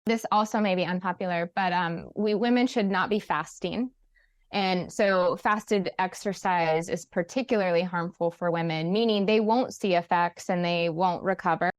This also may be unpopular, but women should not be fasting. And so fasted exercise is particularly harmful for women, meaning they won't see effects and they won't recover.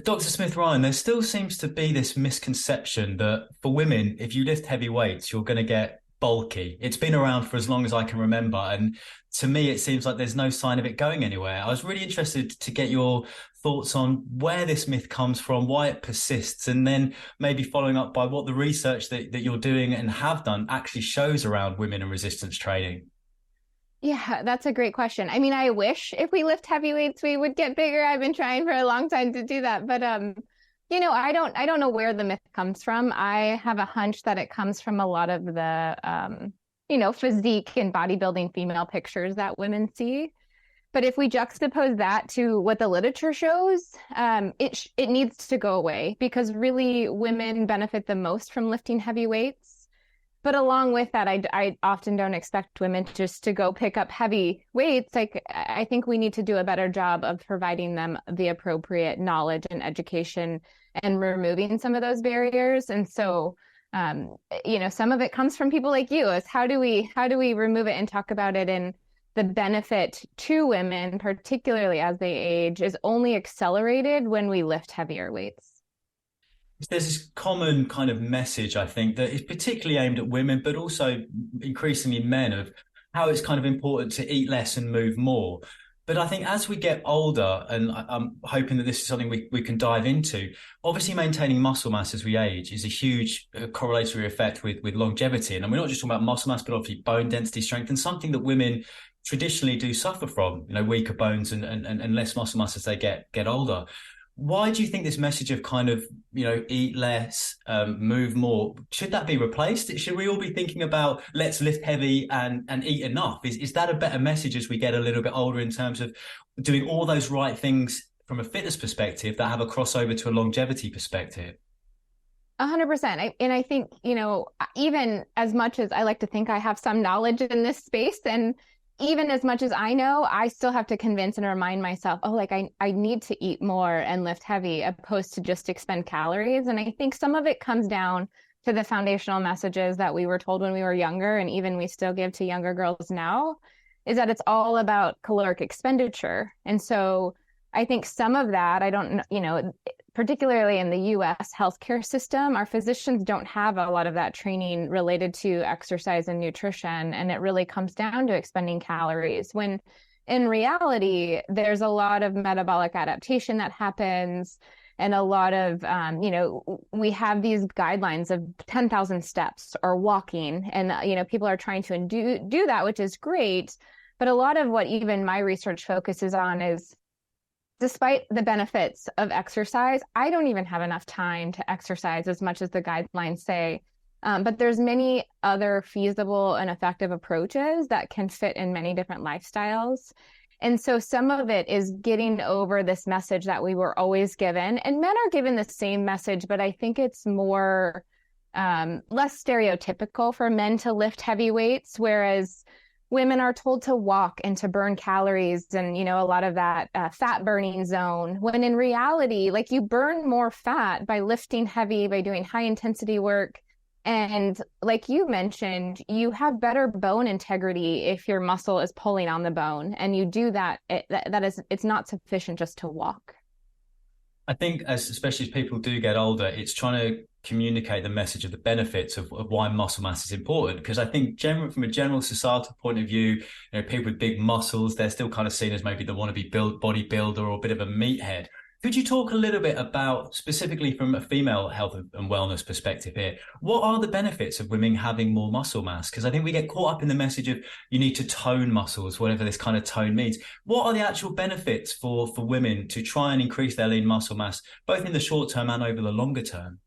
Dr. Smith-Ryan, there still seems to be this misconception that for women, if you lift heavy weights, you're going to get bulky. It's been around for as long as I can remember. And to me, it seems like there's no sign of it going anywhere. I was really interested to get your thoughts on where this myth comes from, why it persists, and then maybe following up by what the research that you're doing and have done actually shows around women and resistance training. Yeah, that's a great question. I mean, I wish if we lift heavy weights, we would get bigger. I've been trying for a long time to do that, but I don't know where the myth comes from. I have a hunch that it comes from a lot of the physique and bodybuilding female pictures that women see. But if we juxtapose that to what the literature shows, it needs to go away because really women benefit the most from lifting heavy weights. But along with that, I often don't expect women just to go pick up heavy weights. Like, I think we need to do a better job of providing them the appropriate knowledge and education and removing some of those barriers. And so, some of it comes from people like you is how do we remove it and talk about it? And the benefit to women, particularly as they age, is only accelerated when we lift heavier weights. There's this common kind of message, I think, that is particularly aimed at women, but also increasingly men, of how it's kind of important to eat less and move more. But I think as we get older, and I'm hoping that this is something we can dive into, obviously maintaining muscle mass as we age is a huge correlatory effect with longevity. And we're not just talking about muscle mass, but obviously bone density, strength, and something that women traditionally do suffer from, weaker bones and less muscle mass as they get older. Why do you think this message of kind of, eat less, move more, should that be replaced? Should we all be thinking about let's lift heavy and eat enough? Is that a better message as we get a little bit older in terms of doing all those right things from a fitness perspective that have a crossover to a longevity perspective? 100%. And I think, even as much as I like to think I have some knowledge in this space, and even as much as I know, I still have to convince and remind myself, I need to eat more and lift heavy opposed to just expend calories. And I think some of it comes down to the foundational messages that we were told when we were younger, and even we still give to younger girls now, is that it's all about caloric expenditure. And so I think some of that, I don't know, particularly in the US healthcare system, our physicians don't have a lot of that training related to exercise and nutrition. And it really comes down to expending calories, when in reality, there's a lot of metabolic adaptation that happens. And a lot of, we have these guidelines of 10,000 steps or walking. And, people are trying to do that, which is great. But a lot of what even my research focuses on is, despite the benefits of exercise, I don't even have enough time to exercise as much as the guidelines say. But there's many other feasible and effective approaches that can fit in many different lifestyles. And so some of it is getting over this message that we were always given. And men are given the same message, but I think it's more less stereotypical for men to lift heavy weights, whereas women are told to walk and to burn calories and, a lot of that fat burning zone, when in reality, like, you burn more fat by lifting heavy, by doing high intensity work. And like you mentioned, you have better bone integrity if your muscle is pulling on the bone, and you do that. It's not sufficient just to walk. I think especially as people do get older, it's trying to communicate the message of the benefits of why muscle mass is important. Because I think from a general societal point of view, people with big muscles, they're still kind of seen as maybe the wannabe bodybuilder or a bit of a meathead. Could you talk a little bit about, specifically from a female health and wellness perspective here, what are the benefits of women having more muscle mass? Because I think we get caught up in the message of you need to tone muscles, whatever this kind of tone means. What are the actual benefits for women to try and increase their lean muscle mass, both in the short term and over the longer term?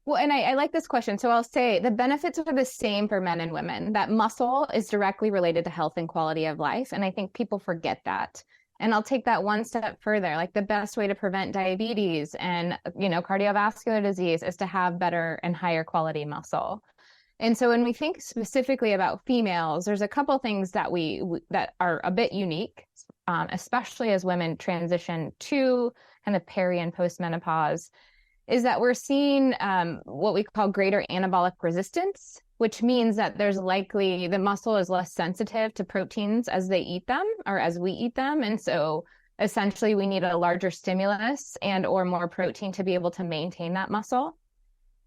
Well, and I like this question. So I'll say the benefits are the same for men and women. That muscle is directly related to health and quality of life. And I think people forget that. And I'll take that one step further. Like, the best way to prevent diabetes and, cardiovascular disease is to have better and higher quality muscle. And so when we think specifically about females, there's a couple things that that are a bit unique. especially as women transition to kind of peri and postmenopause, is that we're seeing what we call greater anabolic resistance, which means that there's likely the muscle is less sensitive to proteins as they eat them or as we eat them. And so essentially we need a larger stimulus and or more protein to be able to maintain that muscle.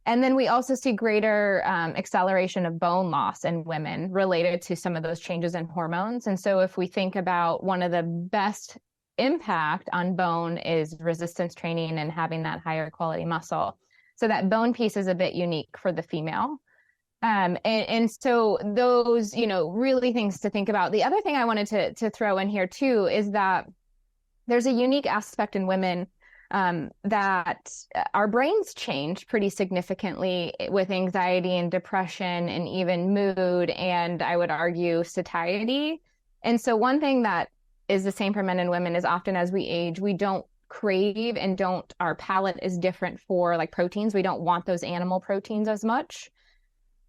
And then we also see greater acceleration of bone loss in women related to some of those changes in hormones. And so if we think about one of the best impact on bone is resistance training and having that higher quality muscle. So that bone piece is a bit unique for the female. And so those, really things to think about. The other thing I wanted to throw in here too is that there's a unique aspect in women that our brains change pretty significantly with anxiety and depression and even mood, and I would argue satiety. And so one thing that is the same for men and women is often as we age, we don't crave and our palate is different for like proteins. We don't want those animal proteins as much.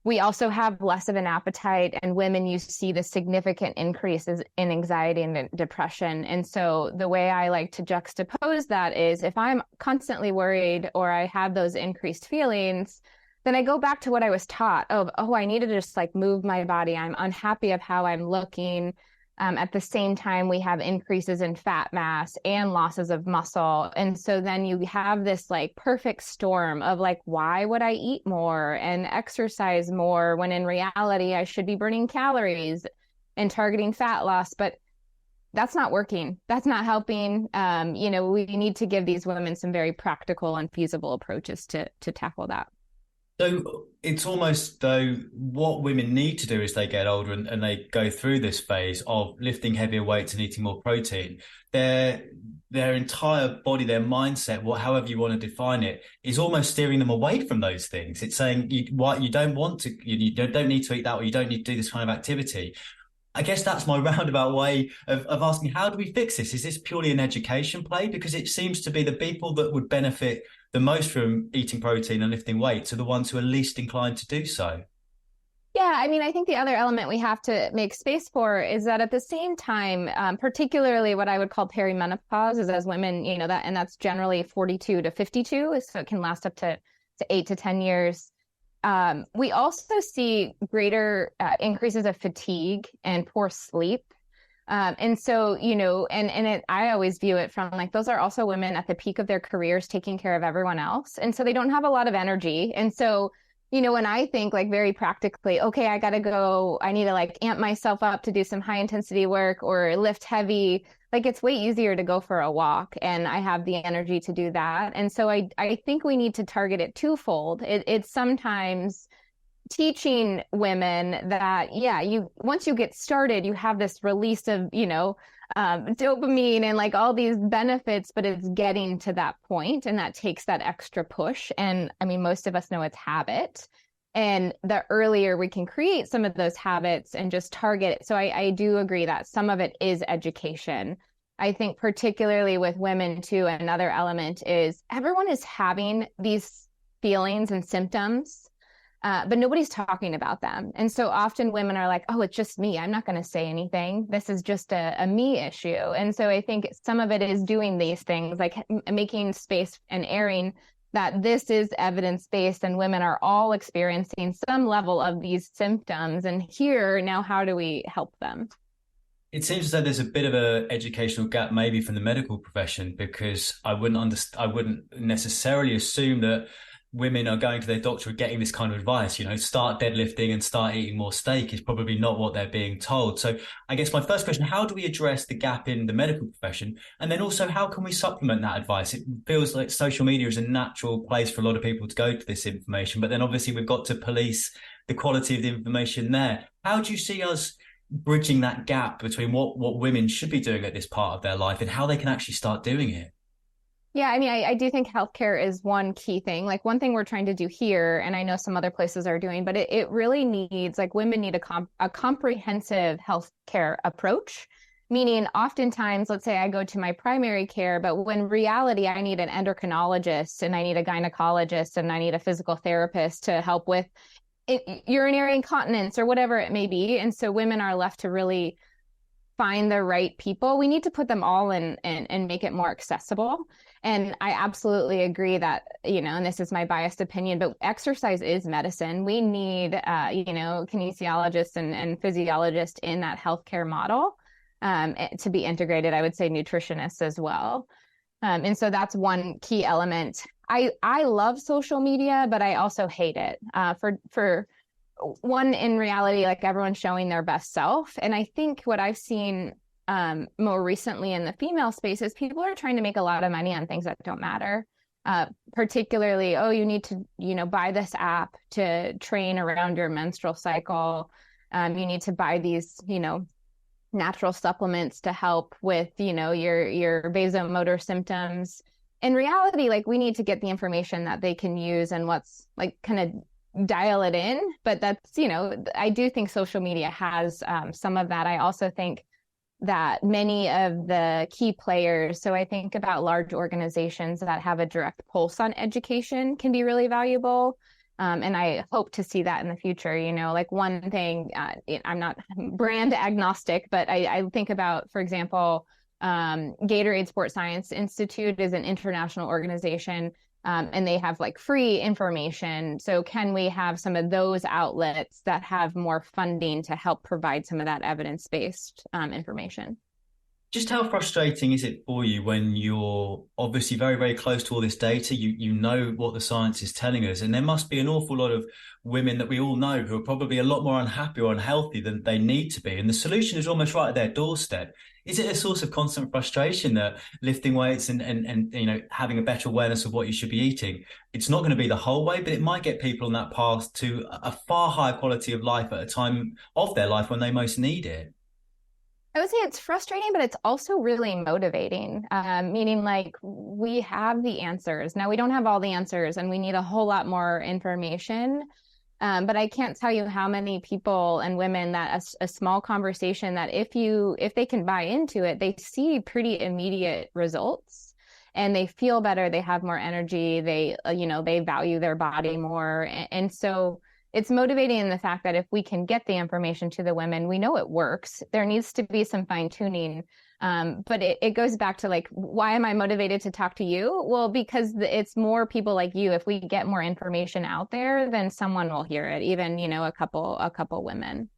We also have less of an appetite, and women, you see the significant increases in anxiety and depression. And so the way I like to juxtapose that is if I'm constantly worried or I have those increased feelings, then I go back to what I was taught of, I need to just like move my body. I'm unhappy of how I'm looking. At the same time, we have increases in fat mass and losses of muscle. And so then you have this like perfect storm of like, why would I eat more and exercise more when in reality, I should be burning calories and targeting fat loss? But that's not working. That's not helping. We need to give these women some very practical and feasible approaches to tackle that. So it's almost though what women need to do as they get older and they go through this phase of lifting heavier weights and eating more protein, their entire body, their mindset, however you want to define it, is almost steering them away from those things. It's saying you don't want to, you don't need to eat that, or you don't need to do this kind of activity. I guess that's my roundabout way of asking, how do we fix this? Is this purely an education play? Because it seems to be the people that would benefit the most from eating protein and lifting weights are the ones who are least inclined to do so. Yeah, I think the other element we have to make space for is that at the same time, particularly what I would call perimenopause is as women, that's generally 42 to 52, so it can last up to 8 to 10 years. We also see greater increases of fatigue and poor sleep. And so, I always view it from like, those are also women at the peak of their careers taking care of everyone else. And so they don't have a lot of energy. And so, when I think like very practically, okay, I got to go, I need to like amp myself up to do some high intensity work or lift heavy, like it's way easier to go for a walk and I have the energy to do that. And so I think we need to target it twofold. It's sometimes teaching women that, once you get started, you have this release of, dopamine and like all these benefits, but it's getting to that point and that takes that extra push. And most of us know it's habit. And the earlier we can create some of those habits and just target it. So I do agree that some of it is education. I think particularly with women too, another element is everyone is having these feelings and symptoms, but nobody's talking about them. And so often women are like, oh, it's just me. I'm not going to say anything. This is just a me issue. And so I think some of it is doing these things, like making space and airing that this is evidence-based and women are all experiencing some level of these symptoms. And here, now, how do we help them? It seems as though there's a bit of an educational gap maybe from the medical profession, because I wouldn't necessarily assume that women are going to their doctor and getting this kind of advice, start deadlifting and start eating more steak is probably not what they're being told. So I guess my first question, how do we address the gap in the medical profession? And then also, how can we supplement that advice? It feels like social media is a natural place for a lot of people to go to this information, but then obviously we've got to police the quality of the information there. How do you see us bridging that gap between what women should be doing at this part of their life and how they can actually start doing it? Yeah, I do think healthcare is one key thing. Like one thing we're trying to do here, and I know some other places are doing, but it really needs, like women need a comprehensive healthcare approach, meaning oftentimes, let's say I go to my primary care, but when reality, I need an endocrinologist and I need a gynecologist and I need a physical therapist to help with urinary incontinence or whatever it may be. And so women are left to really find the right people. We need to put them all in and make it more accessible. And I absolutely agree that, and this is my biased opinion, but exercise is medicine. We need, kinesiologists and physiologists in that healthcare model to be integrated. I would say nutritionists as well. And so that's one key element. I love social media, but I also hate it for one, in reality, like everyone's showing their best self. And I think what I've seen more recently in the female space is people are trying to make a lot of money on things that don't matter. Particularly, you need to, buy this app to train around your menstrual cycle. You need to buy these, natural supplements to help with, your vasomotor symptoms. In reality, like we need to get the information that they can use and what's like kind of dial it in. But that's, I do think social media has some of that. I also think that many of the key players, so I think about large organizations that have a direct pulse on education can be really valuable. And I hope to see that in the future. Like one thing, I'm not brand agnostic, but I think about, for example, Gatorade Sports Science Institute is an international organization, and they have like free information. So can we have some of those outlets that have more funding to help provide some of that evidence-based information? Just how frustrating is it for you when you're obviously very, very close to all this data? You know what the science is telling us, and there must be an awful lot of women that we all know who are probably a lot more unhappy or unhealthy than they need to be. And the solution is almost right at their doorstep. Is it a source of constant frustration that lifting weights and having a better awareness of what you should be eating, it's not going to be the whole way, but it might get people on that path to a far higher quality of life at a time of their life when they most need it? I would say it's frustrating, but it's also really motivating, meaning like we have the answers. Now, we don't have all the answers and we need a whole lot more information. But I can't tell you how many people and women that a small conversation that if they can buy into it, they see pretty immediate results and they feel better. They have more energy. They value their body more. And so it's motivating in the fact that if we can get the information to the women, we know it works. There needs to be some fine tuning. But it goes back to like, why am I motivated to talk to you? Well, because it's more people like you. If we get more information out there, then someone will hear it, even, a couple women.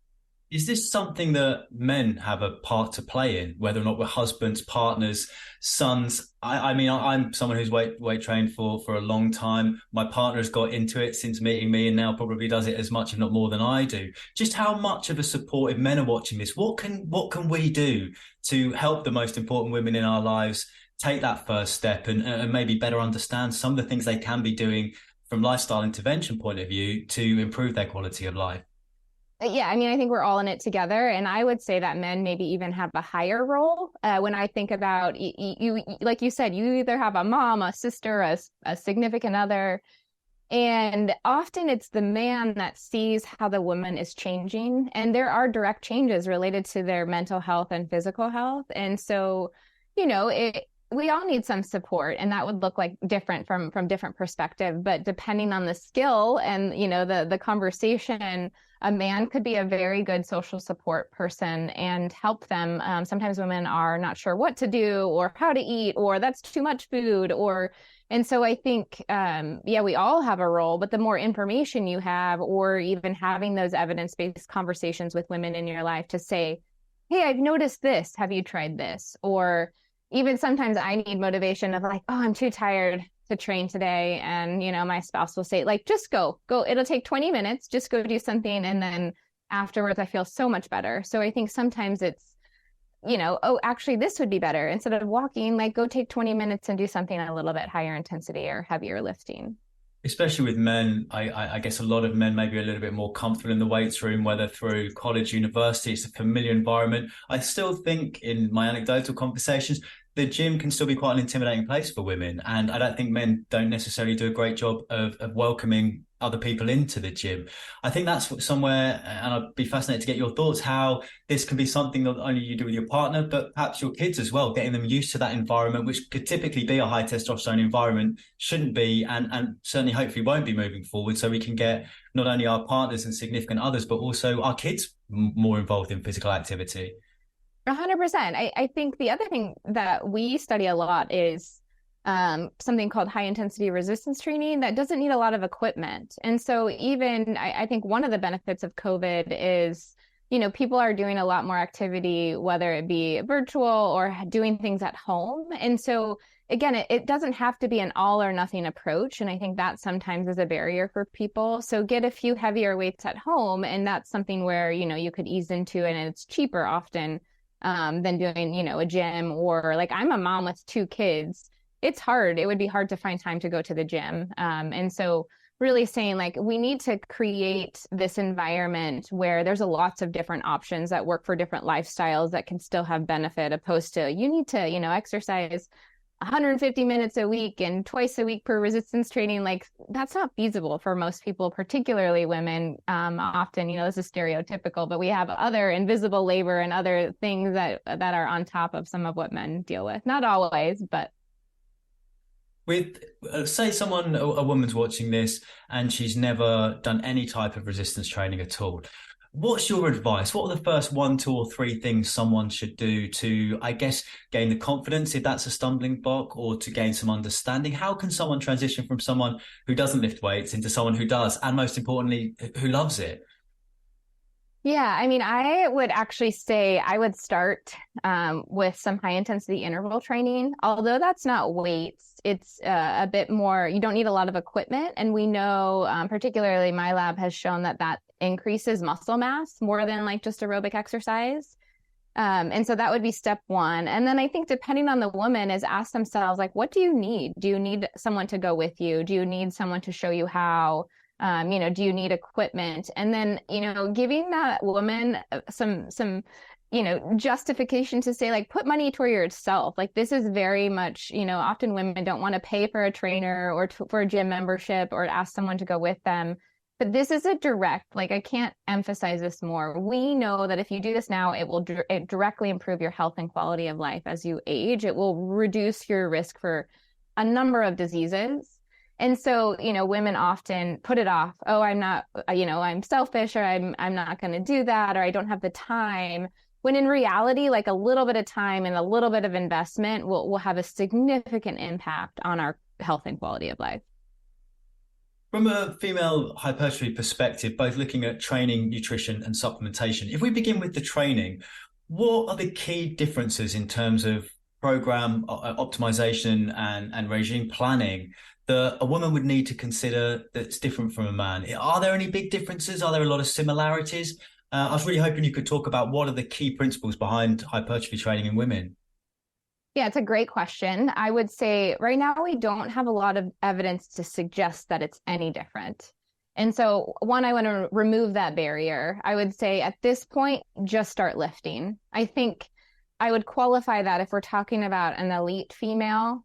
Is this something that men have a part to play in, whether or not we're husbands, partners, sons? I mean, I'm someone who's weight trained for a long time. My partner has got into it since meeting me and now probably does it as much, if not more than I do. Just how much of a support, if men are watching this, what can we do to help the most important women in our lives take that first step and maybe better understand some of the things they can be doing from lifestyle intervention point of view to improve their quality of life? Yeah, I mean, I think we're all in it together. And I would say that men maybe even have a higher role. When I think about you, like you said, you either have a mom, a sister, a significant other. And often it's the man that sees how the woman is changing. And there are direct changes related to their mental health and physical health. And so, we all need some support, and that would look like different from different perspective. But depending on the skill and, the conversation, a man could be a very good social support person and help them. Sometimes women are not sure what to do or how to eat, or that's too much food, and so I think, we all have a role, but the more information you have, or even having those evidence-based conversations with women in your life to say, hey, I've noticed this. Have you tried this? Or even sometimes I need motivation of like, oh, I'm too tired to train today. And, my spouse will say, like, just go, it'll take 20 minutes, just go do something. And then afterwards, I feel so much better. So I think sometimes it's, oh, actually, this would be better. Instead of walking, like, go take 20 minutes and do something a little bit higher intensity or heavier lifting. Especially with men, I guess a lot of men may be a little bit more comfortable in the weights room, whether through college, university, it's a familiar environment. I still think in my anecdotal conversations, the gym can still be quite an intimidating place for women. And I don't think men don't necessarily do a great job of welcoming other people into the gym. I think that's somewhere, and I'd be fascinated to get your thoughts, how this can be something not only you do with your partner, but perhaps your kids as well, getting them used to that environment, which could typically be a high testosterone environment, shouldn't be, and certainly hopefully won't be moving forward. So we can get not only our partners and significant others, but also our kids more involved in physical activity. 100%. I think the other thing that we study a lot is something called high intensity resistance training that doesn't need a lot of equipment. And so even I think one of the benefits of COVID is, people are doing a lot more activity, whether it be virtual or doing things at home. And so again, it doesn't have to be an all or nothing approach. And I think that sometimes is a barrier for people. So get a few heavier weights at home. And that's something where, you could ease into, and it's cheaper often than doing, a gym. Or like, I'm a mom with 2 kids. It's hard. It would be hard to find time to go to the gym. And so really saying like, we need to create this environment where there's lots of different options that work for different lifestyles that can still have benefit, opposed to you need to, exercise 150 minutes a week and twice a week per resistance training. Like that's not feasible for most people, particularly women. Often, this is stereotypical, but we have other invisible labor and other things that are on top of some of what men deal with. Not always, but. With, say a woman's watching this and she's never done any type of resistance training at all. What's your advice? What are the first 1, 2, or 3 things someone should do to, I guess, gain the confidence, if that's a stumbling block, or to gain some understanding? How can someone transition from someone who doesn't lift weights into someone who does, and most importantly, who loves it? Yeah, I mean, I would actually say I would start with some high intensity interval training. Although that's not weights, it's a bit more, you don't need a lot of equipment. And we know, particularly my lab has shown that increases muscle mass more than like just aerobic exercise. And so that would be step 1. And then I think depending on the woman is ask themselves, like, what do you need? Do you need someone to go with you? Do you need someone to show you how? Do you need equipment? And then, giving that woman some, justification to say, like, put money toward yourself. Like, this is very much, often women don't want to pay for a trainer or for a gym membership or ask someone to go with them. But this is a direct, like, I can't emphasize this more. We know that if you do this now, it will directly improve your health and quality of life as you age. It will reduce your risk for a number of diseases. And so, women often put it off. Oh, I'm not, I'm selfish, or I'm not going to do that, or I don't have the time. When in reality, like a little bit of time and a little bit of investment will have a significant impact on our health and quality of life. From a female hypertrophy perspective, both looking at training, nutrition, and supplementation, if we begin with the training, what are the key differences in terms of program optimization and regime planning that a woman would need to consider that's different from a man? Are there any big differences? Are there a lot of similarities? I was really hoping you could talk about what are the key principles behind hypertrophy training in women. Yeah, it's a great question. I would say right now we don't have a lot of evidence to suggest that it's any different. And so one, I want to remove that barrier. I would say at this point, just start lifting. I think I would qualify that if we're talking about an elite female,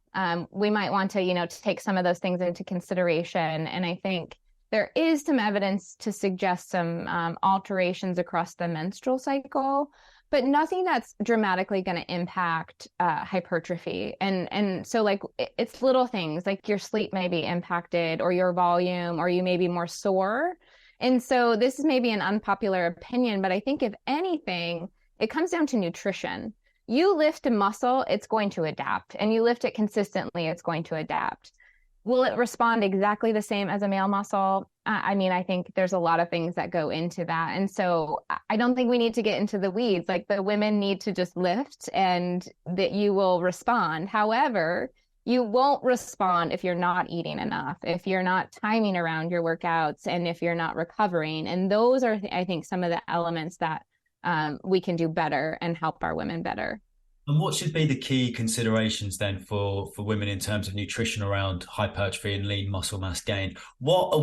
we might want to, take some of those things into consideration. And I think there is some evidence to suggest some alterations across the menstrual cycle, but nothing that's dramatically going to impact hypertrophy. And so like it's little things like your sleep may be impacted, or your volume, or you may be more sore. And so this is maybe an unpopular opinion, but I think if anything, it comes down to nutrition. You lift a muscle, it's going to adapt, and you lift it consistently, it's going to adapt. Will it respond exactly the same as a male muscle? I think there's a lot of things that go into that. And so I don't think we need to get into the weeds. Like the women need to just lift and that you will respond. However, you won't respond if you're not eating enough, if you're not timing around your workouts, and if you're not recovering. And those are, I think, some of the elements that we can do better and help our women better. And what should be the key considerations then for women in terms of nutrition around hypertrophy and lean muscle mass gain? What are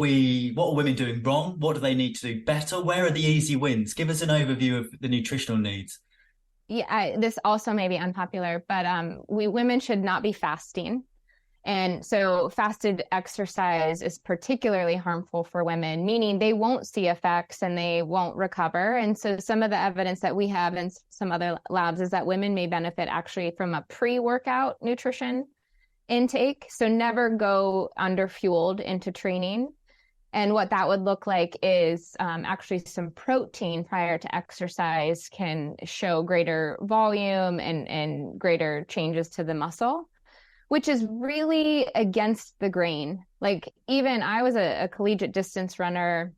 women doing wrong? What do they need to do better? Where are the easy wins? Give us an overview of the nutritional needs. Yeah, this also may be unpopular, but women should not be fasting. And so fasted exercise is particularly harmful for women, meaning they won't see effects and they won't recover. And so some of the evidence that we have in some other labs is that women may benefit actually from a pre-workout nutrition intake. So never go under-fueled into training. And what that would look like is actually some protein prior to exercise can show greater volume and greater changes to the muscle, which is really against the grain. Like even I was a collegiate distance runner,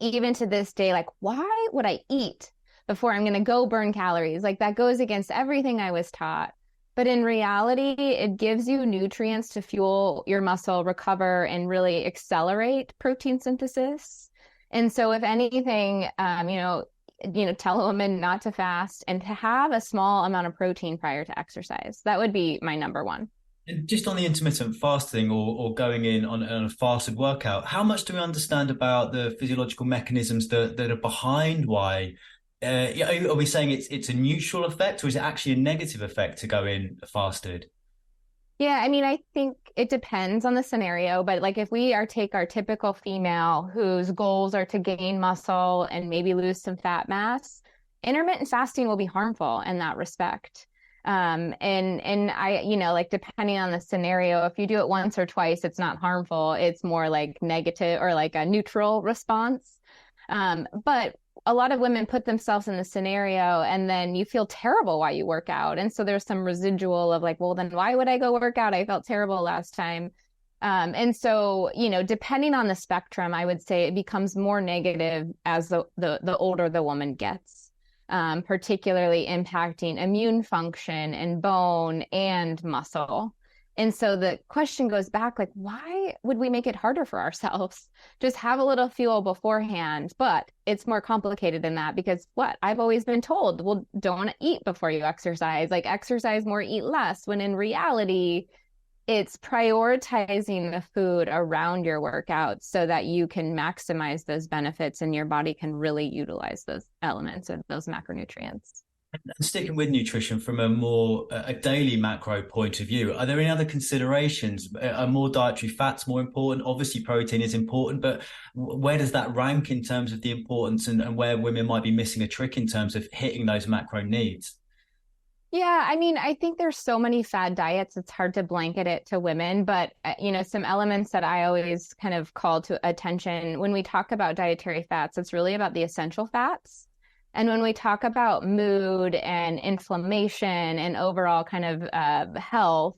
even to this day, like why would I eat before I'm going to go burn calories? Like that goes against everything I was taught. But in reality, it gives you nutrients to fuel your muscle, recover, and really accelerate protein synthesis. And so if anything, tell a woman not to fast and to have a small amount of protein prior to exercise. That would be my number one. And just on the intermittent fasting or going in on a fasted workout, how much do we understand about the physiological mechanisms that are behind why? Are we saying it's a neutral effect, or is it actually a negative effect to go in fasted? Yeah, I mean, I think it depends on the scenario, but like if we take our typical female whose goals are to gain muscle and maybe lose some fat mass, intermittent fasting will be harmful in that respect. And I, like depending on the scenario, if you do it once or twice, it's not harmful. It's more like negative or like a neutral response. But a lot of women put themselves in the scenario and then you feel terrible while you work out. And so there's some residual of like, well, then why would I go work out? I felt terrible last time. And so, depending on the spectrum, I would say it becomes more negative as the older the woman gets, particularly impacting immune function and bone and muscle. And so the question goes back, like, why would we make it harder for ourselves? Just have a little fuel beforehand. But it's more complicated than that because I've always been told, well, don't eat before you exercise, like exercise more, eat less, when in reality, it's prioritizing the food around your workout so that you can maximize those benefits and your body can really utilize those elements of those macronutrients. And sticking with nutrition from a daily macro point of view, are there any other considerations? Are more dietary fats more important? Obviously, protein is important, but where does that rank in terms of the importance and where women might be missing a trick in terms of hitting those macro needs? Yeah, I mean, I think there's so many fad diets, it's hard to blanket it to women, but some elements that I always kind of call to attention when we talk about dietary fats, it's really about the essential fats. And when we talk about mood and inflammation and overall kind of health,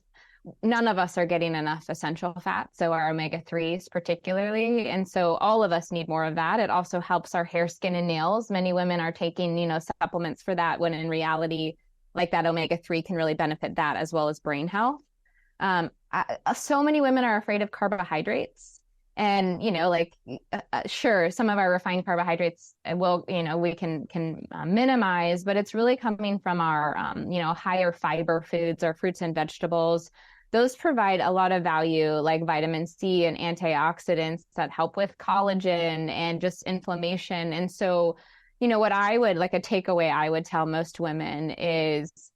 none of us are getting enough essential fats. So our omega-3s particularly. And so all of us need more of that. It also helps our hair, skin, and nails. Many women are taking, supplements for that when in reality, like that omega-3 can really benefit that as well as brain health. So many women are afraid of carbohydrates. And, sure, some of our refined carbohydrates we can minimize, but it's really coming from our, higher fiber foods, our fruits and vegetables. Those provide a lot of value, like vitamin C and antioxidants that help with collagen and just inflammation. And so, what I would like a takeaway I would tell most women is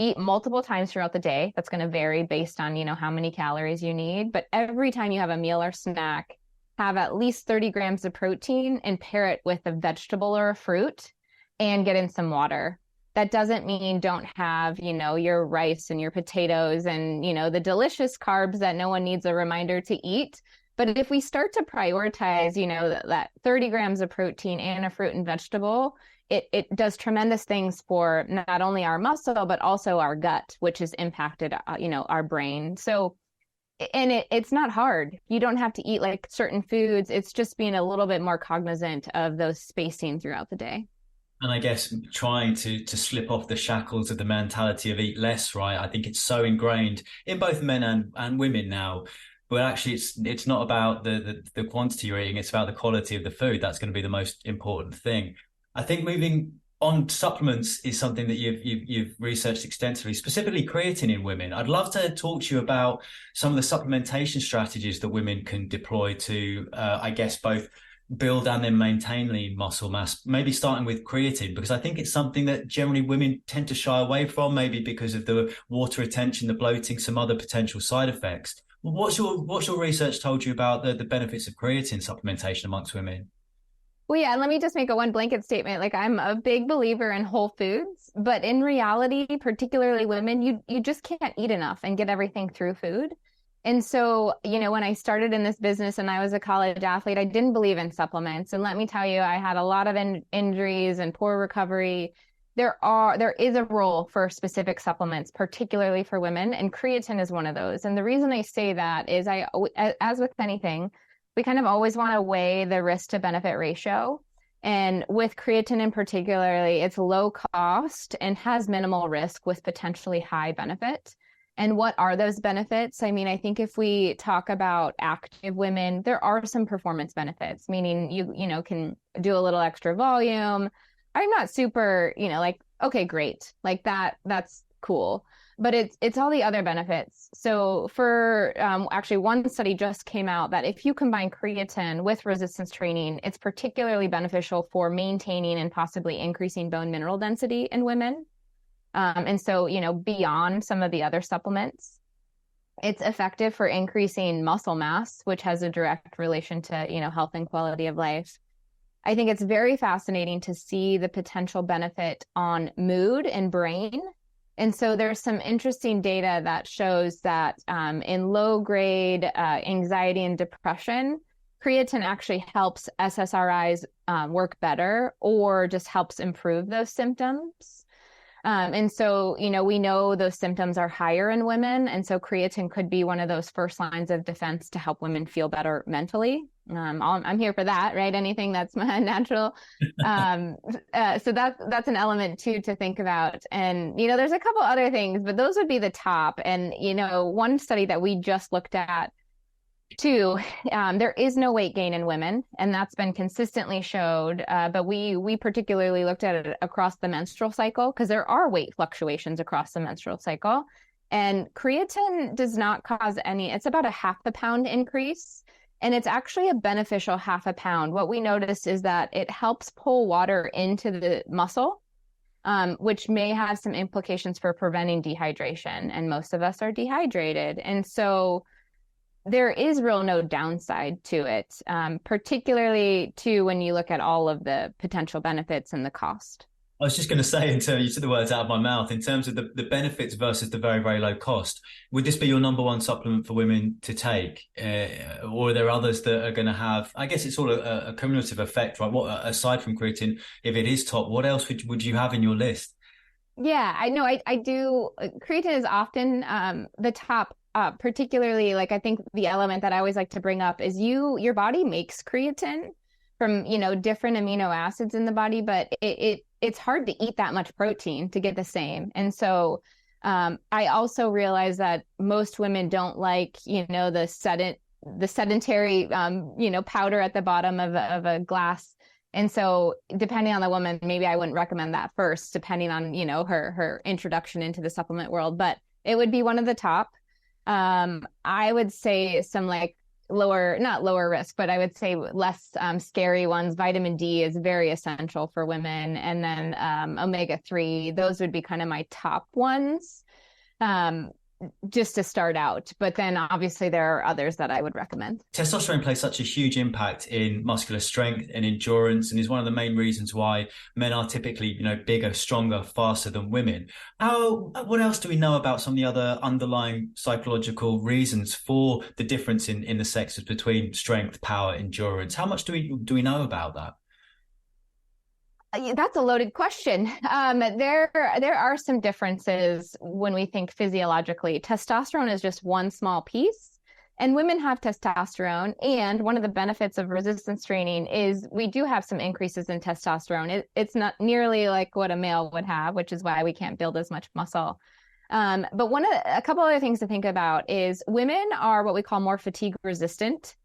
eat multiple times throughout the day. That's going to vary based on, how many calories you need. But every time you have a meal or snack, have at least 30 grams of protein and pair it with a vegetable or a fruit and get in some water. That doesn't mean don't have, your rice and your potatoes and, the delicious carbs that no one needs a reminder to eat. But if we start to prioritize, that 30 grams of protein and a fruit and vegetable, it does tremendous things for not only our muscle, but also our gut, which has impacted, our brain. So, and it's not hard. You don't have to eat like certain foods. It's just being a little bit more cognizant of those spacing throughout the day. And I guess trying to slip off the shackles of the mentality of eat less, right? I think it's so ingrained in both men and women now. But actually, it's not about the quantity you're eating. It's about the quality of the food. That's going to be the most important thing. I think moving on to supplements is something that you've researched extensively, specifically creatine in women. I'd love to talk to you about some of the supplementation strategies that women can deploy to, I guess, both build and then maintain lean muscle mass, maybe starting with creatine, because I think it's something that generally women tend to shy away from, maybe because of the water retention, the bloating, some other potential side effects. What's your research told you about the benefits of creatine supplementation amongst women? Well, yeah, let me just make a one blanket statement. Like I'm a big believer in whole foods, but in reality, particularly women, you just can't eat enough and get everything through food. And so, when I started in this business and I was a college athlete, I didn't believe in supplements. And let me tell you, I had a lot of injuries and poor recovery. There is a role for specific supplements, particularly for women, and creatine is one of those. And the reason I say that is as with anything, we kind of always want to weigh the risk to benefit ratio. And with creatine in particularly, it's low cost and has minimal risk with potentially high benefit. And what are those benefits? I mean, I think if we talk about active women, there are some performance benefits, meaning you can do a little extra volume. I'm not super, like, okay, great. Like that's cool. But it's all the other benefits. So for actually one study just came out that if you combine creatine with resistance training, it's particularly beneficial for maintaining and possibly increasing bone mineral density in women. And so, beyond some of the other supplements, it's effective for increasing muscle mass, which has a direct relation to, health and quality of life. I think it's very fascinating to see the potential benefit on mood and brain. And so there's some interesting data that shows that in low grade anxiety and depression, creatine actually helps SSRIs work better or just helps improve those symptoms. And so, we know those symptoms are higher in women. And so creatine could be one of those first lines of defense to help women feel better mentally. I'm here for that, right? Anything that's natural. So that's an element too to think about. And, there's a couple other things, but those would be the top. And, one study that we just looked at too, there is no weight gain in women, and that's been consistently showed. But we particularly looked at it across the menstrual cycle because there are weight fluctuations across the menstrual cycle. And creatine does not cause any, it's about a 0.5 pound increase. And it's actually a beneficial 0.5 pound. What we noticed is that it helps pull water into the muscle, which may have some implications for preventing dehydration. And most of us are dehydrated. And so there is no downside to it, particularly too when you look at all of the potential benefits and the cost. I was just going to say, you took the words out of my mouth, in terms of the benefits versus the very, very low cost, would this be your number one supplement for women to take? Or are there others that are going to have, I guess it's sort of a cumulative effect, right? What, aside from creatine, if it is top, what else would you have in your list? Yeah, I know I do. Creatine is often the top, particularly like I think the element that I always like to bring up is your body makes creatine from, different amino acids in the body, but it's hard to eat that much protein to get the same. And so I also realize that most women don't like, the sedentary, powder at the bottom of a glass. And so depending on the woman, maybe I wouldn't recommend that first, depending on, her introduction into the supplement world, but it would be one of the top. I would say some like not lower risk, but I would say less scary ones. Vitamin D is very essential for women. And then omega-3, those would be kind of my top ones. Just to start out. But then obviously there are others that I would recommend. Testosterone plays such a huge impact in muscular strength and endurance, and is one of the main reasons why men are typically, bigger, stronger, faster than women. What else do we know about some of the other underlying psychological reasons for the difference in the sexes between strength, power, endurance? How much do we know about that? That's a loaded question. There are some differences when we think physiologically. Testosterone is just one small piece, and women have testosterone. And one of the benefits of resistance training is we do have some increases in testosterone. It's not nearly like what a male would have, which is why we can't build as much muscle. But a couple other things to think about is women are what we call more fatigue resistant,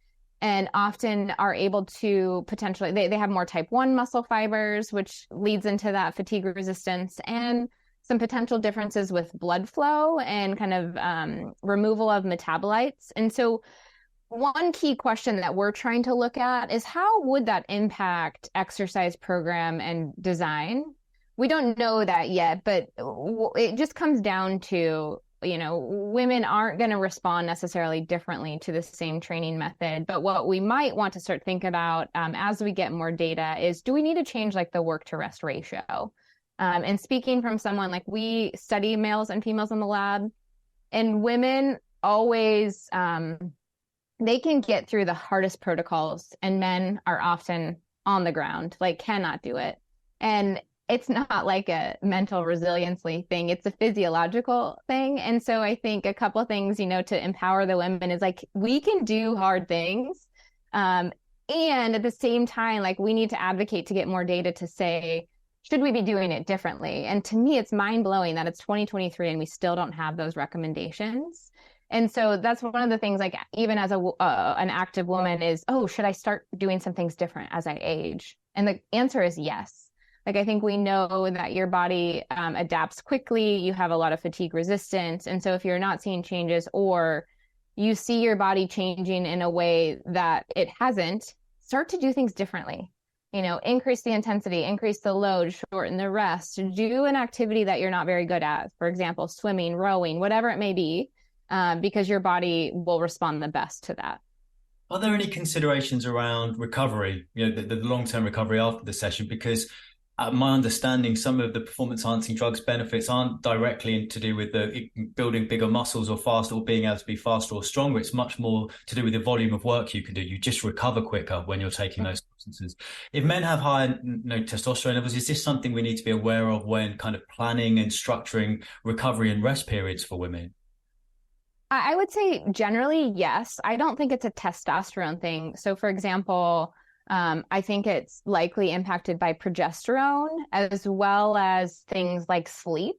and often are able to potentially, they have more type 1 muscle fibers, which leads into that fatigue resistance, and some potential differences with blood flow and kind of removal of metabolites. And so one key question that we're trying to look at is how would that impact exercise program and design? We don't know that yet, but it just comes down to, women aren't going to respond necessarily differently to the same training method. But what we might want to start thinking about as we get more data is, do we need to change like the work to rest ratio? And speaking from someone, like we study males and females in the lab, and women always, they can get through the hardest protocols, and men are often on the ground, like cannot do it. And it's not like a mental resiliency thing, it's a physiological thing. And so I think a couple of things, to empower the women is like, we can do hard things. And at the same time, like we need to advocate to get more data to say, should we be doing it differently? And to me, it's mind blowing that it's 2023 and we still don't have those recommendations. And so that's one of the things, like even as an active woman is, oh, should I start doing some things different as I age? And the answer is yes. Like, I think we know that your body adapts quickly. You have a lot of fatigue resistance. And so if you're not seeing changes, or you see your body changing in a way that it hasn't, start to do things differently. Increase the intensity, increase the load, shorten the rest, do an activity that you're not very good at. For example, swimming, rowing, whatever it may be, because your body will respond the best to that. Are there any considerations around recovery, the long-term recovery after the session? Because my understanding, some of the performance-enhancing drugs benefits aren't directly to do with the building bigger muscles or faster, or being able to be faster or stronger. It's much more to do with the volume of work you can do. You just recover quicker when you're taking those substances. If men have higher testosterone levels, is this something we need to be aware of when kind of planning and structuring recovery and rest periods for women? I would say generally, yes. I don't think it's a testosterone thing. So for example, I think it's likely impacted by progesterone as well as things like sleep.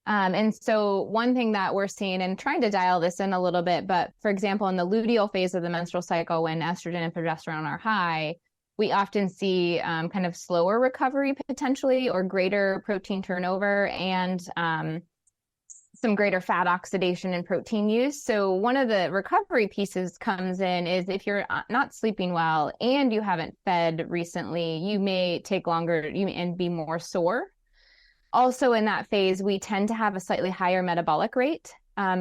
And so one thing that we're seeing, and trying to dial this in a little bit, but for example, in the luteal phase of the menstrual cycle, when estrogen and progesterone are high, we often see kind of slower recovery potentially, or greater protein turnover, and some greater fat oxidation and protein use. So one of the recovery pieces comes in is if you're not sleeping well and you haven't fed recently, you may take longer and be more sore. Also in that phase, we tend to have a slightly higher metabolic rate.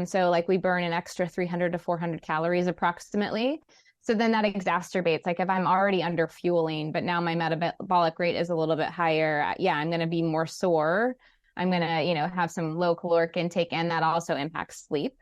So like we burn an extra 300 to 400 calories approximately. So then that exacerbates, like if I'm already under fueling, but now my metabolic rate is a little bit higher, I'm going to be more sore. I'm going to, have some low caloric intake, and that also impacts sleep.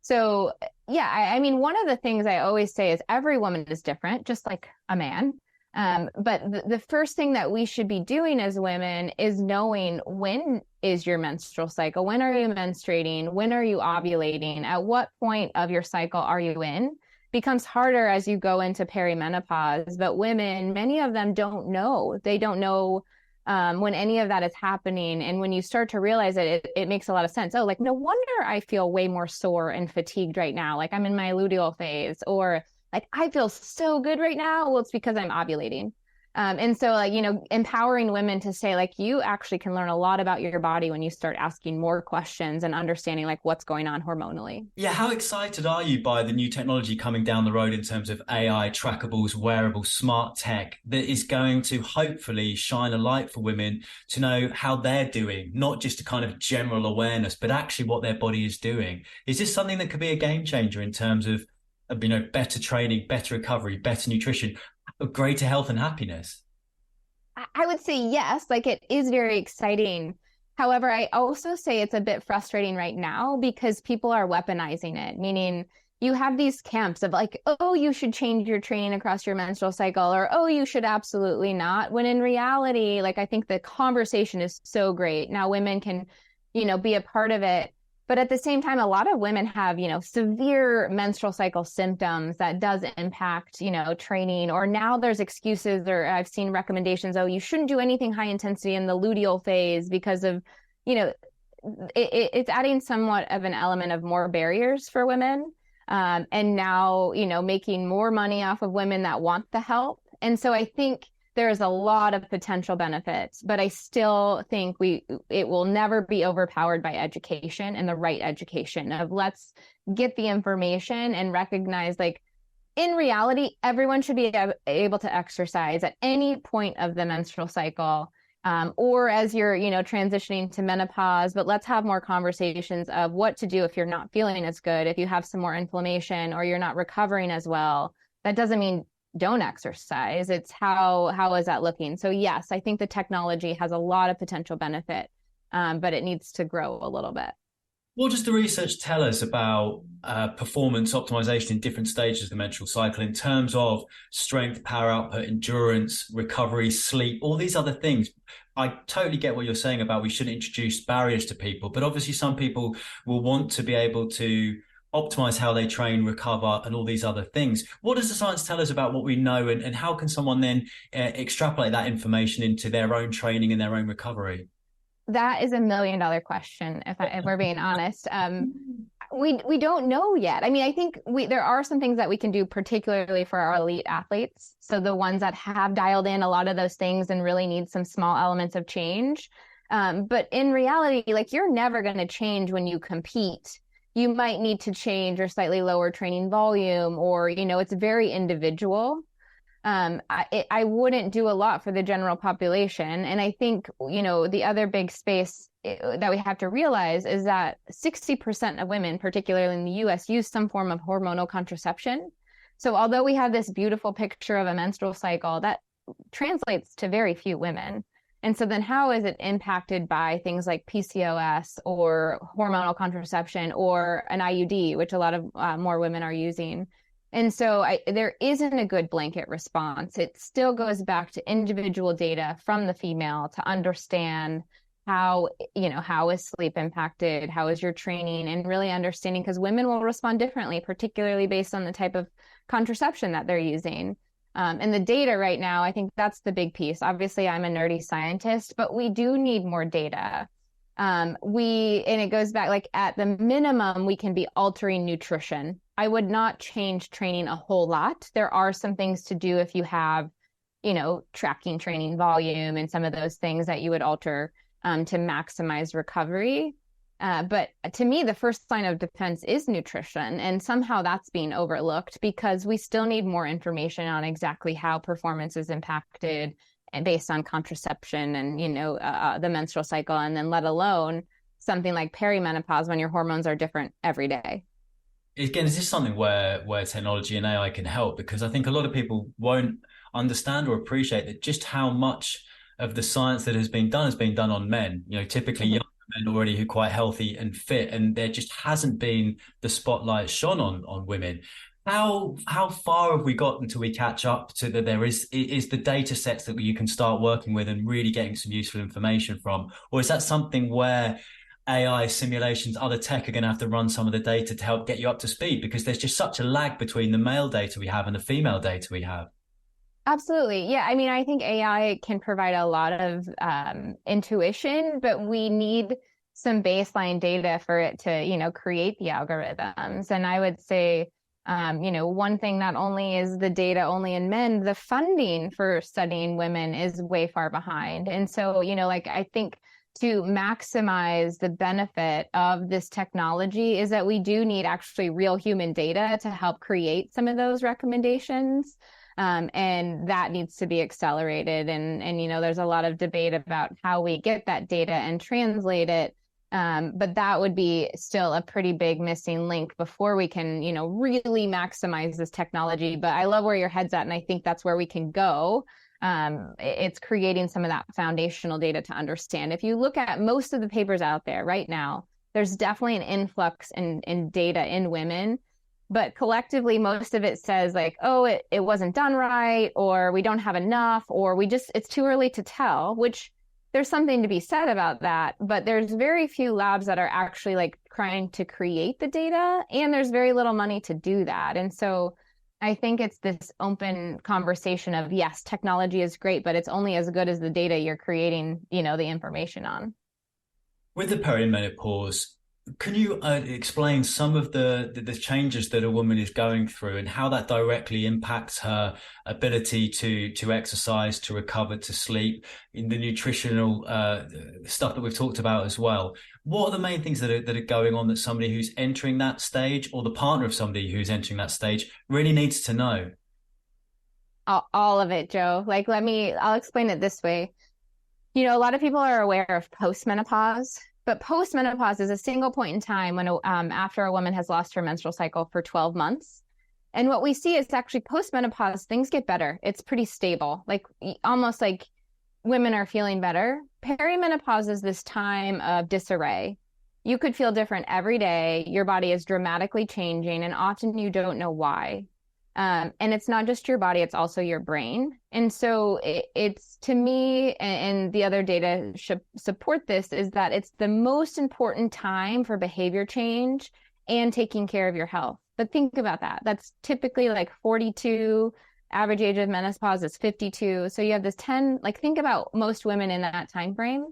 So I mean, one of the things I always say is every woman is different, just like a man. But the first thing that we should be doing as women is knowing, when is your menstrual cycle? When are you menstruating? When are you ovulating? At what point of your cycle are you in? Becomes harder as you go into perimenopause. But women, many of them don't know. They don't know when any of that is happening. And when you start to realize it makes a lot of sense. Oh, like, no wonder I feel way more sore and fatigued right now. Like I'm in my luteal phase, or like I feel so good right now. Well, it's because I'm ovulating. And so like, empowering women to say, like, you actually can learn a lot about your body when you start asking more questions and understanding like what's going on hormonally. Yeah, how excited are you by the new technology coming down the road in terms of AI, trackables, wearables, smart tech that is going to hopefully shine a light for women to know how they're doing, not just a kind of general awareness, but actually what their body is doing? Is this something that could be a game changer in terms of, better training, better recovery, better nutrition, greater health and happiness? I would say yes, like it is very exciting. However, I also say it's a bit frustrating right now because people are weaponizing it, meaning you have these camps of like, oh, you should change your training across your menstrual cycle, or, oh, you should absolutely not. When in reality, like, I think the conversation is so great. Now women can, be a part of it. But at the same time, a lot of women have, severe menstrual cycle symptoms that does impact, training. Or now there's excuses, or I've seen recommendations, oh, you shouldn't do anything high intensity in the luteal phase because of, it's adding somewhat of an element of more barriers for women. And now, making more money off of women that want the help. And so I think there is a lot of potential benefits, but I still think it will never be overpowered by education, and the right education of let's get the information and recognize, like, in reality, everyone should be able to exercise at any point of the menstrual cycle, or as you're, transitioning to menopause. But let's have more conversations of what to do if you're not feeling as good, if you have some more inflammation, or you're not recovering as well. That doesn't mean don't exercise. It's how is that looking? So yes, I think the technology has a lot of potential benefit, but it needs to grow a little bit. What does the research tell us about performance optimization in different stages of the menstrual cycle in terms of strength, power output, endurance, recovery, sleep, all these other things? I totally get what you're saying about we shouldn't introduce barriers to people, but obviously some people will want to be able to optimize how they train, recover, and all these other things. What does the science tell us about what we know, and how can someone then extrapolate that information into their own training and their own recovery? That is $1 million question, if we're being honest. We don't know yet. I mean, I think there are some things that we can do, particularly for our elite athletes. So the ones that have dialed in a lot of those things and really need some small elements of change. But in reality, like, you're never going to change when you compete. You might need to change or slightly lower training volume, or, it's very individual. I wouldn't do a lot for the general population. And I think, the other big space that we have to realize is that 60% of women, particularly in the US, use some form of hormonal contraception. So although we have this beautiful picture of a menstrual cycle, that translates to very few women. And so then how is it impacted by things like PCOS or hormonal contraception or an IUD, which a lot of more women are using? And so there isn't a good blanket response. It still goes back to individual data from the female to understand how is sleep impacted, how is your training, and really understanding, because women will respond differently, particularly based on the type of contraception that they're using. And the data right now, I think that's the big piece. Obviously, I'm a nerdy scientist, but we do need more data. And it goes back, like, at the minimum, we can be altering nutrition. I would not change training a whole lot. There are some things to do if you have, tracking training volume and some of those things that you would alter to maximize recovery. But to me, the first line of defense is nutrition. And somehow that's being overlooked because we still need more information on exactly how performance is impacted and based on contraception and, the menstrual cycle, and then let alone something like perimenopause when your hormones are different every day. Again, is this something where technology and AI can help? Because I think a lot of people won't understand or appreciate that just how much of the science that has been done on men, typically young men already who are quite healthy and fit, and there just hasn't been the spotlight shone on women. How far have we got until we catch up to that? There is the data sets that you can start working with and really getting some useful information from, or is that something where AI simulations, other tech are going to have to run some of the data to help get you up to speed, because there's just such a lag between the male data we have and the female data we have? Absolutely. Yeah. I mean, I think AI can provide a lot of intuition, but we need some baseline data for it to, create the algorithms. And I would say, one thing, not only is the data only in men, the funding for studying women is way far behind. And so, I think to maximize the benefit of this technology is that we do need actually real human data to help create some of those recommendations. And that needs to be accelerated. And there's a lot of debate about how we get that data and translate it. But that would be still a pretty big missing link before we can, really maximize this technology. But I love where your head's at, and I think that's where we can go. It's creating some of that foundational data to understand. If you look at most of the papers out there right now, there's definitely an influx in data in women, but collectively, most of it says like, oh, it wasn't done right, or we don't have enough, or it's too early to tell, which there's something to be said about that. But there's very few labs that are actually like trying to create the data, and there's very little money to do that. And so I think it's this open conversation of, yes, technology is great, but it's only as good as the data you're creating, the information on. With the perimenopause, can you explain some of the changes that a woman is going through and how that directly impacts her ability to exercise, to recover, to sleep, in the nutritional stuff that we've talked about as well? What are the main things that are going on that somebody who's entering that stage, or the partner of somebody who's entering that stage, really needs to know? All of it, Joe. I'll explain it this way. A lot of people are aware of postmenopause. But postmenopause is a single point in time when after a woman has lost her menstrual cycle for 12 months. And what we see is actually postmenopause, things get better. It's pretty stable, almost like women are feeling better. Perimenopause is this time of disarray. You could feel different every day. Your body is dramatically changing, and often you don't know why. And it's not just your body, it's also your brain. And so it's to me, and the other data should support this, is that it's the most important time for behavior change and taking care of your health. But think about that. That's typically like 42, average age of menopause is 52. So you have this 10, like think about most women in that time frame.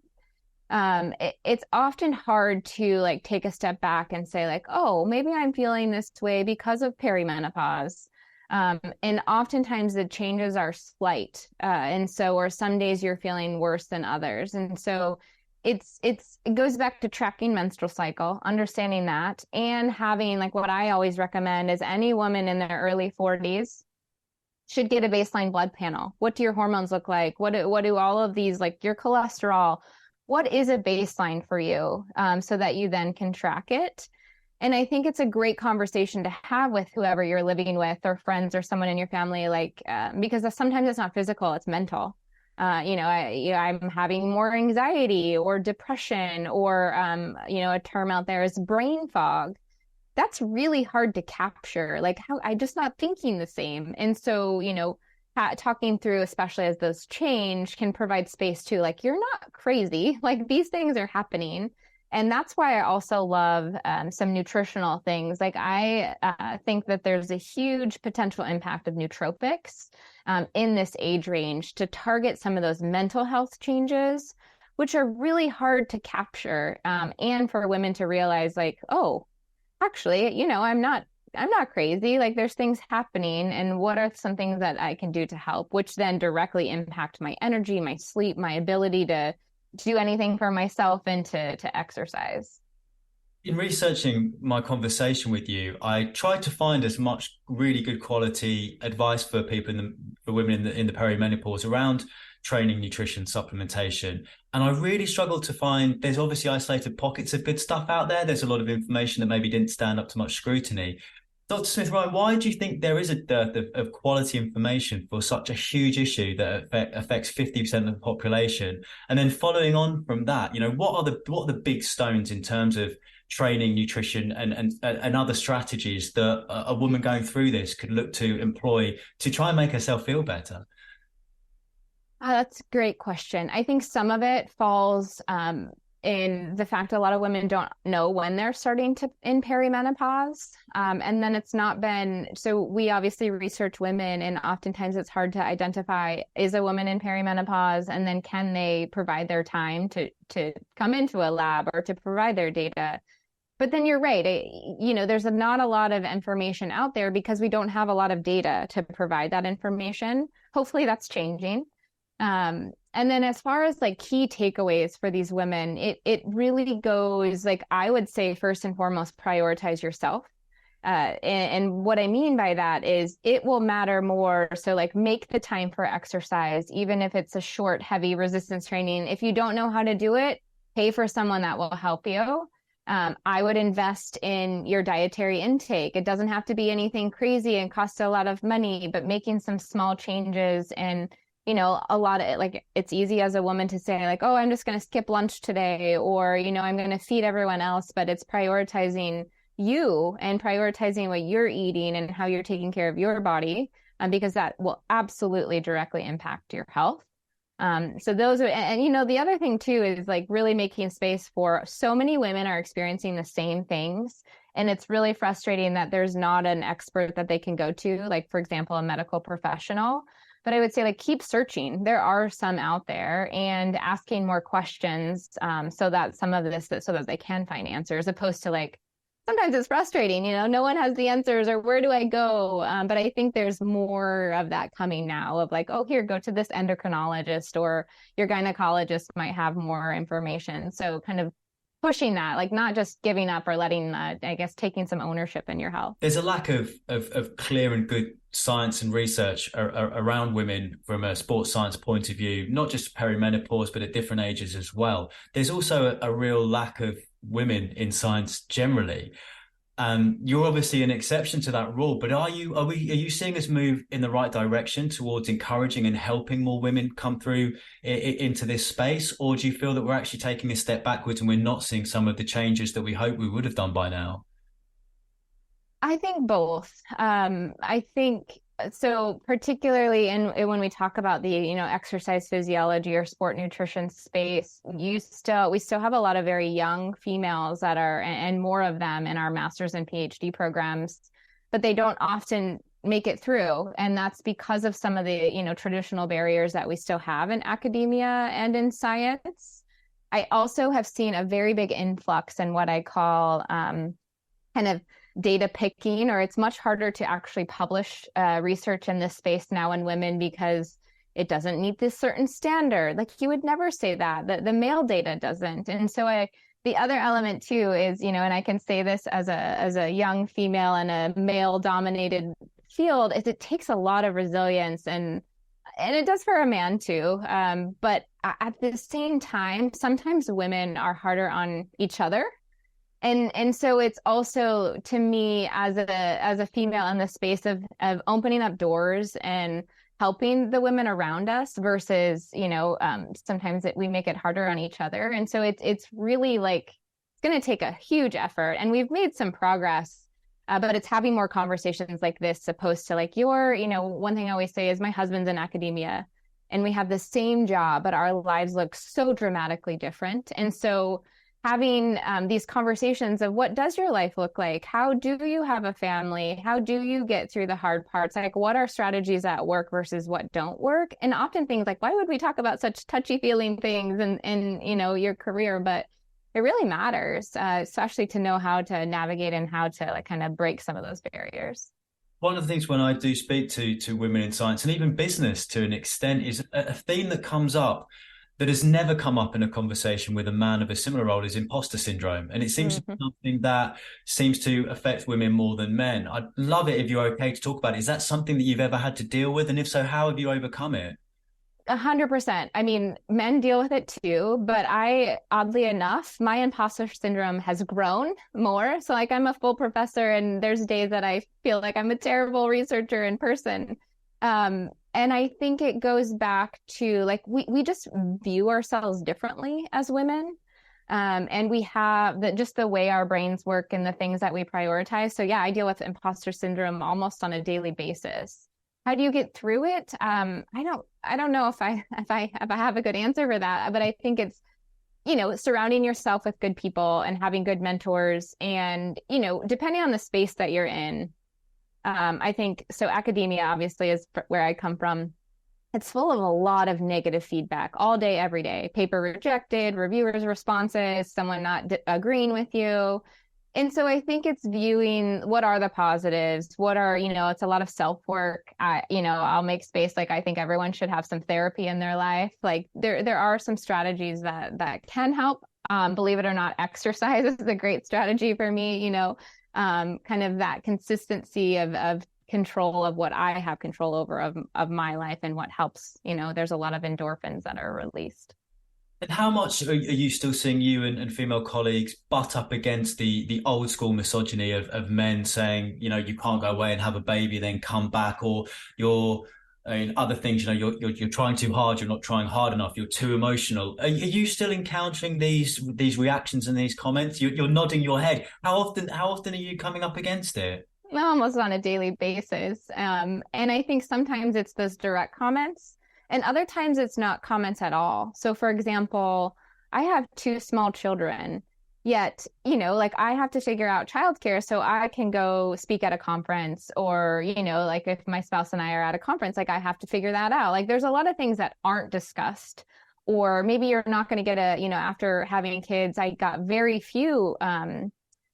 It's often hard to like take a step back and say like, oh, maybe I'm feeling this way because of perimenopause. And oftentimes the changes are slight. And so, or some days you're feeling worse than others. And so it goes back to tracking menstrual cycle, understanding that, and having like what I always recommend is any woman in their early 40s should get a baseline blood panel. What do your hormones look like? What do all of these, like your cholesterol, what is a baseline for you, so that you then can track it? And I think it's a great conversation to have with whoever you're living with or friends or someone in your family, like, because sometimes it's not physical, it's mental. I'm having more anxiety or depression or, a term out there is brain fog. That's really hard to capture. Like how I'm just not thinking the same. And so, talking through, especially as those change, can provide space to like, you're not crazy. Like these things are happening. And that's why I also love some nutritional things. Like I think that there's a huge potential impact of nootropics in this age range to target some of those mental health changes, which are really hard to capture, and for women to realize like, oh, actually, I'm not crazy. Like there's things happening, and what are some things that I can do to help, which then directly impact my energy, my sleep, my ability to do anything for myself and to exercise. In researching my conversation with you, I tried to find as much really good quality advice for people for women in the perimenopause around training, nutrition, supplementation. And I really struggled to find, there's obviously isolated pockets of good stuff out there. There's a lot of information that maybe didn't stand up to much scrutiny. Dr. Smith-Ryan, why do you think there is a dearth of quality information for such a huge issue that affects 50% of the population? And then following on from that, what are the big stones in terms of training, nutrition, and other strategies that a woman going through this could look to employ to try and make herself feel better? That's a great question. I think some of it falls in the fact a lot of women don't know when they're starting to in perimenopause. And then it's not been, so we obviously research women, and oftentimes it's hard to identify, is a woman in perimenopause, and then can they provide their time to come into a lab or to provide their data. But then you're right, there's not a lot of information out there because we don't have a lot of data to provide that information. Hopefully that's changing. And then as far as like key takeaways for these women, it really goes like, I would say first and foremost, prioritize yourself. And what I mean by that is it will matter more. So like make the time for exercise, even if it's a short, heavy resistance training. If you don't know how to do it, pay for someone that will help you. I would invest in your dietary intake. It doesn't have to be anything crazy and cost a lot of money, but making some small changes. And a lot of it, like it's easy as a woman to say like, oh, I'm just going to skip lunch today, or, I'm going to feed everyone else, but it's prioritizing you and prioritizing what you're eating and how you're taking care of your body, because that will absolutely directly impact your health. So those are, and the other thing too is like really making space for so many women are experiencing the same things. And it's really frustrating that there's not an expert that they can go to, like, for example, a medical professional. But I would say like keep searching. There are some out there, and asking more questions, so that some of this, so that they can find answers, opposed to like, sometimes it's frustrating, no one has the answers, or where do I go? But I think there's more of that coming now of like, oh, here, go to this endocrinologist, or your gynecologist might have more information. So kind of pushing that, like not just giving up or letting, I guess, taking some ownership in your health. There's a lack of clear and good science and research around women from a sports science point of view, not just perimenopause, but at different ages as well. There's also a real lack of women in science generally. You're obviously an exception to that rule, but are you seeing us move in the right direction towards encouraging and helping more women come through into this space? Or do you feel that we're actually taking a step backwards and we're not seeing some of the changes that we hope we would have done by now? I think both. I think so, particularly when we talk about the, exercise physiology or sport nutrition space, we still have a lot of very young females that are, and more of them in our master's and PhD programs, but they don't often make it through. And that's because of some of the, traditional barriers that we still have in academia and in science. I also have seen a very big influx in what I call kind of data picking, or it's much harder to actually publish research in this space now in women because it doesn't meet this certain standard. Like you would never say that, the male data doesn't. And so the other element too is, and I can say this as a young female in a male dominated field, is it takes a lot of resilience, and it does for a man too. But at the same time, sometimes women are harder on each other. And so it's also, to me, as a female in the space of opening up doors and helping the women around us versus, sometimes we make it harder on each other. And so it's really like, it's going to take a huge effort, and we've made some progress, but it's having more conversations like this, opposed to like one thing I always say is my husband's in academia and we have the same job, but our lives look so dramatically different. And so having these conversations of what does your life look like? How do you have a family? How do you get through the hard parts? Like, what are strategies that work versus what don't work? And often things like, why would we talk about such touchy feeling things in your career? But it really matters, especially to know how to navigate and how to like kind of break some of those barriers. One of the things when I do speak to women in science and even business to an extent is a theme that comes up that has never come up in a conversation with a man of a similar role is imposter syndrome. And it seems to be something that seems to affect women more than men. I'd love it if you're okay to talk about it. Is that something that you've ever had to deal with? And if so, how have you overcome it? 100%. I mean, men deal with it too, but oddly enough, my imposter syndrome has grown more. So like I'm a full professor and there's days that I feel like I'm a terrible researcher in person. And I think it goes back to like, we just view ourselves differently as women. And we have just the way our brains work and the things that we prioritize. So yeah, I deal with imposter syndrome almost on a daily basis. How do you get through it? I don't know if I have a good answer for that, but I think it's, surrounding yourself with good people and having good mentors and, depending on the space that you're in. I think so. Academia obviously is where I come from. It's full of a lot of negative feedback all day, every day. Paper rejected, reviewers' responses, someone not agreeing with you. And so I think it's viewing what are the positives, what are, it's a lot of self-work. I'll make space. Like, I think everyone should have some therapy in their life. Like there are some strategies that can help. Believe it or not, exercise is a great strategy for me, kind of that consistency of control of what I have control over of my life and what helps, there's a lot of endorphins that are released. And how much are you still seeing you and female colleagues butt up against the old school misogyny of men saying, you can't go away and have a baby, then come back, or other things, you're trying too hard, you're not trying hard enough, you're too emotional. Are you still encountering these reactions and these comments? You're nodding your head. How often are you coming up against it? Almost on a daily basis. And I think sometimes it's those direct comments. And other times it's not comments at all. So for example, I have 2 small children, yet, like I have to figure out childcare so I can go speak at a conference, or, like if my spouse and I are at a conference, like I have to figure that out. Like there's a lot of things that aren't discussed, or maybe you're not going to get after having kids, I got very few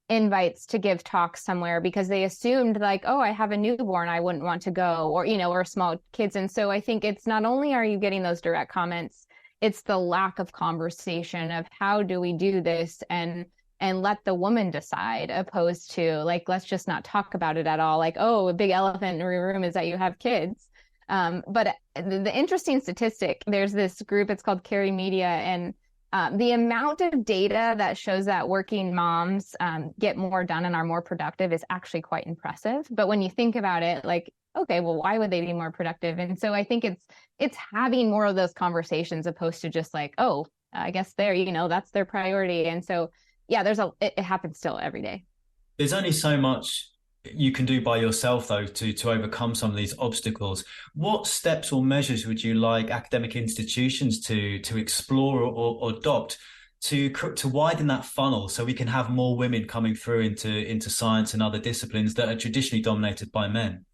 invites to give talks somewhere because they assumed like, oh, I have a newborn, I wouldn't want to go, or small kids. And so I think it's not only are you getting those direct comments, it's the lack of conversation of how do we do this and let the woman decide, opposed to like, let's just not talk about it at all. Like, oh, a big elephant in the room is that you have kids. But the interesting statistic, there's this group, it's called Carry Media, and The amount of data that shows that working moms get more done and are more productive is actually quite impressive. But when you think about it, like, okay, well, why would they be more productive? And so I think it's having more of those conversations opposed to just like, oh, I guess that's their priority. And so, yeah, it happens still every day. There's only so much you can do by yourself, though, to overcome some of these obstacles. What steps or measures would you like academic institutions to explore or adopt to widen that funnel so we can have more women coming through into science and other disciplines that are traditionally dominated by men?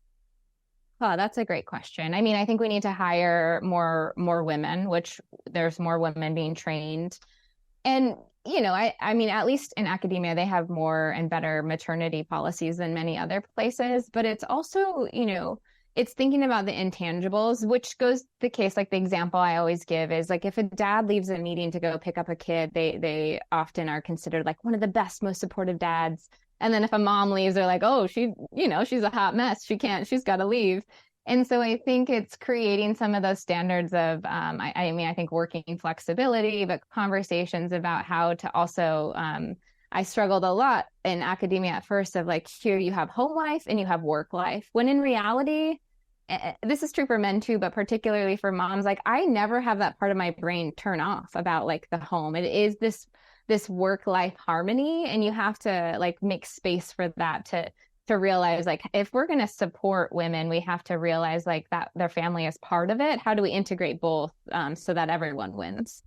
Oh, that's a great question. I mean, I think we need to hire more women, which there's more women being trained. And, I mean, at least in academia, they have more and better maternity policies than many other places. But it's also, it's thinking about the intangibles, which goes the case, like the example I always give is like if a dad leaves a meeting to go pick up a kid, they often are considered like one of the best, most supportive dads. And then if a mom leaves, they're like, oh, she's a hot mess. She's got to leave. And so I think it's creating some of those standards of, I think working flexibility, but conversations about how to also, I struggled a lot in academia at first of like, here you have home life and you have work life. When in reality, this is true for men too, but particularly for moms, like I never have that part of my brain turn off about like the home. It is this work-life harmony, and you have to like make space for that to realize like if we're going to support women, we have to realize like that their family is part of it. How do we integrate both so that everyone wins?